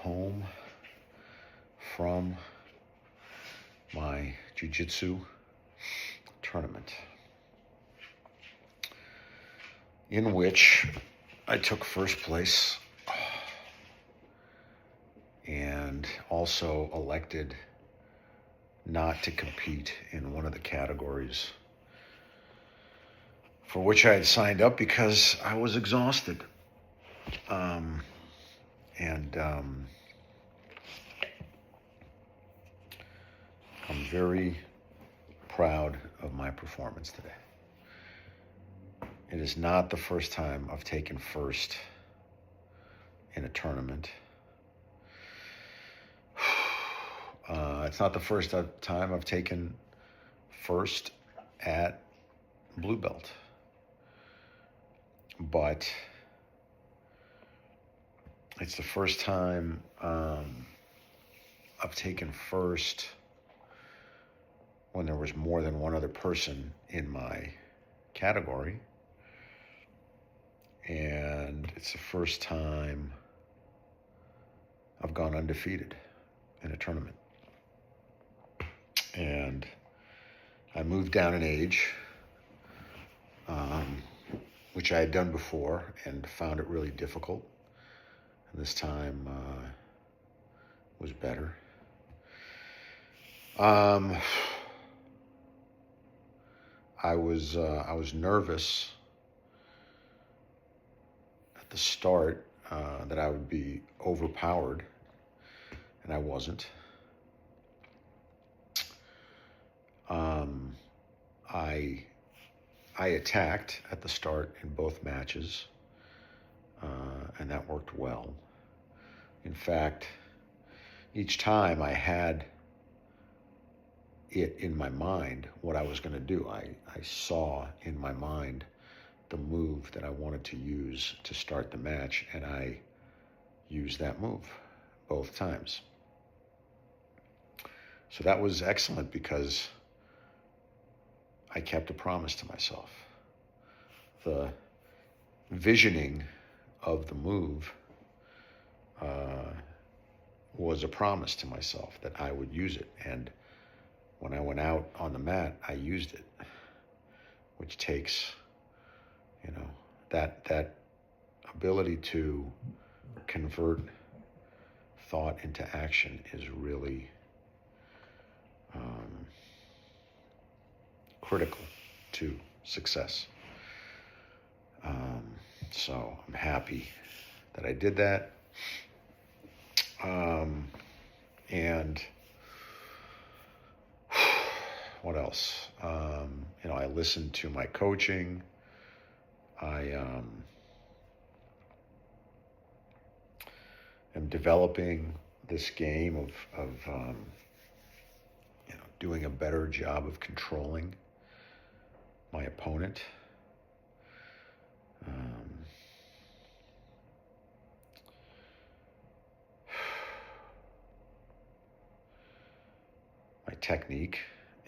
home from my Jiu Jitsu tournament, in which I took first place and also elected not to compete in one of the categories for which I had signed up because I was exhausted. I'm very proud of my performance today. It is not the first time I've taken first in a tournament. It's not the first time I've taken first at blue belt. But it's the first time I've taken first when there was more than one other person in my category. And it's the first time I've gone undefeated in a tournament. And I moved down in age, which I had done before and found it really difficult. And this time was better. I was nervous at the start that I would be overpowered, and I wasn't. I attacked at the start in both matches, and that worked well. In fact, each time I had it in my mind what I was going to do. I saw in my mind the move that I wanted to use to start the match, and I used that move both times. So that was excellent because I kept a promise to myself. The visioning of the move was a promise to myself that I would use it. And when I went out on the mat, I used it, which takes, that ability to convert thought into action is really critical to success. So I'm happy that I did that. And what else? I listened to my coaching. I am developing this game of doing a better job of controlling my opponent. My technique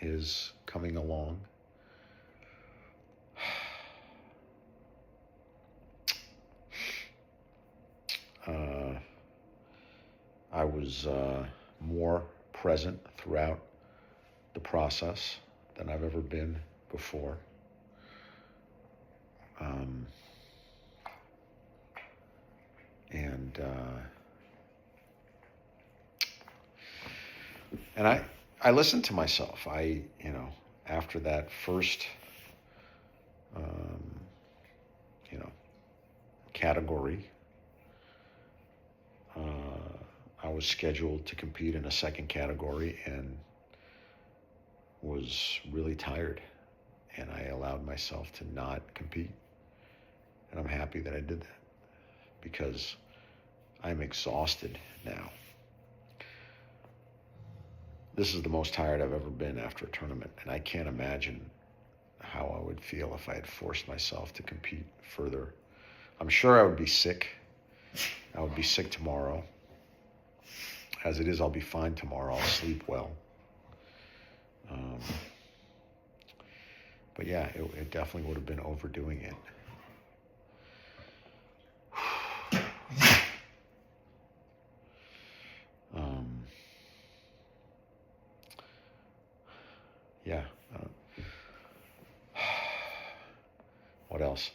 is coming along. I was more present throughout the process than I've ever been before. And I listened to myself. After that first, category, I was scheduled to compete in a second category and was really tired. And I allowed myself to not compete. And I'm happy that I did that because I'm exhausted now. This is the most tired I've ever been after a tournament, and I can't imagine how I would feel if I had forced myself to compete further. I'm sure I would be sick. I would be sick tomorrow. As it is, I'll be fine tomorrow. I'll sleep well. But yeah, it definitely would have been overdoing it. yeah. What else?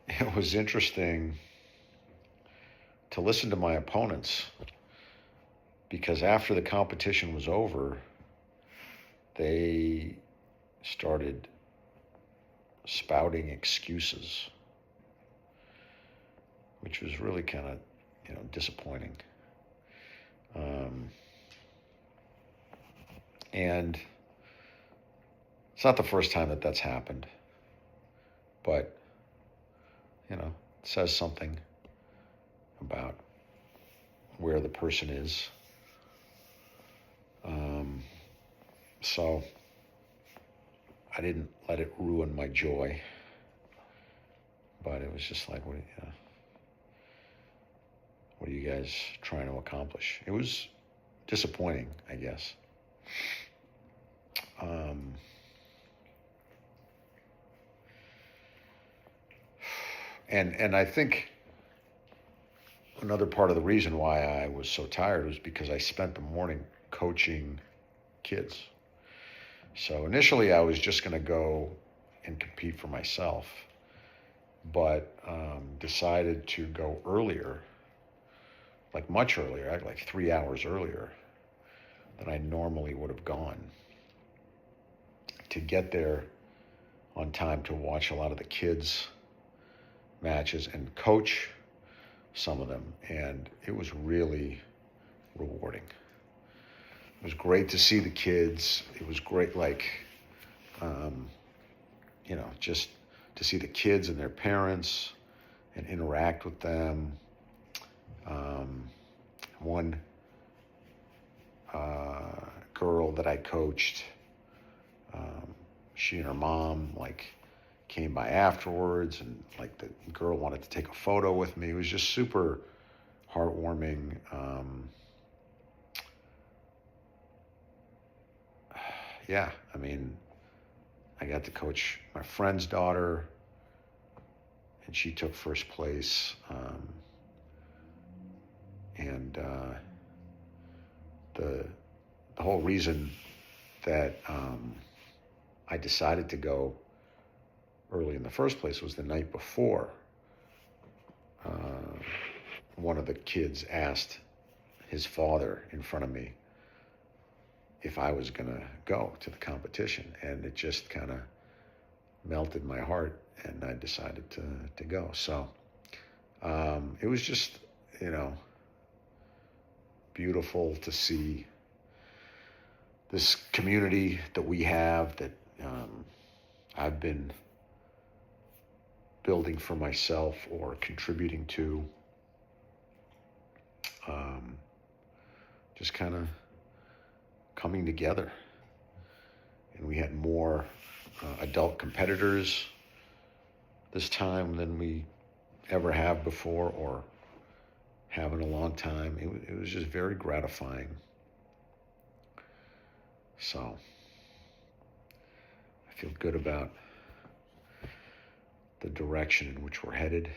It was interesting to listen to my opponents because after the competition was over, they started spouting excuses, which was really kind of, disappointing. And it's not the first time that that's happened, but, it says something about where the person is. So I didn't let it ruin my joy, but it was just like, what are you guys trying to accomplish? It was disappointing, I guess. And I think another part of the reason why I was so tired was because I spent the morning coaching kids. So initially I was just going to go and compete for myself, but decided to go earlier, like much earlier, like 3 hours earlier than I normally would have gone, to get there on time to watch a lot of the kids' matches and coach some of them. And it was really rewarding. It was great to see the kids. It was great, just to see the kids and their parents and interact with them. One girl that I coached, she and her mom came by afterwards, and the girl wanted to take a photo with me. It was just super heartwarming. Yeah, I got to coach my friend's daughter, and she took first place. And the whole reason that I decided to go early in the first place was the night before. One of the kids asked his father in front of me if I was going to go to the competition, and it just kind of melted my heart, and I decided to go. So it was just, beautiful to see this community that we have, that I've been building for myself or contributing to, just kind of coming together. And we had more adult competitors this time than we ever have before or have in a long time. It was just very gratifying. So I feel good about the direction in which we're headed.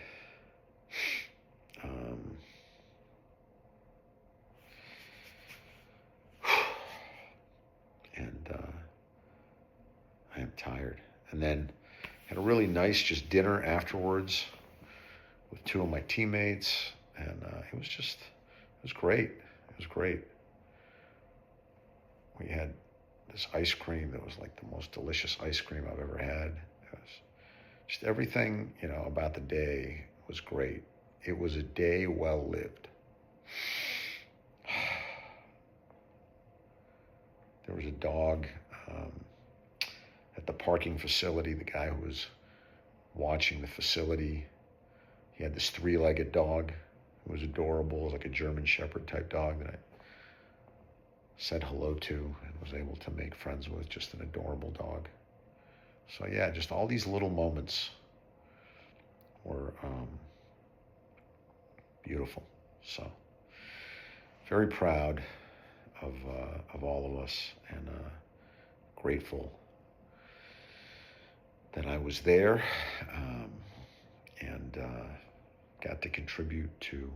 And I am tired. And then had a really nice just dinner afterwards with two of my teammates, and it was great. It was great. We had this ice cream that was like the most delicious ice cream I've ever had. It was just everything, about the day was great. It was a day well lived. There was a dog at the parking facility. The guy who was watching the facility, he had this three-legged dog. It was adorable. It was like a German Shepherd type dog that I said hello to and was able to make friends with. Just an adorable dog. So yeah, just all these little moments were beautiful. So very proud of all of us, and grateful that I was there and got to contribute to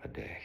a day.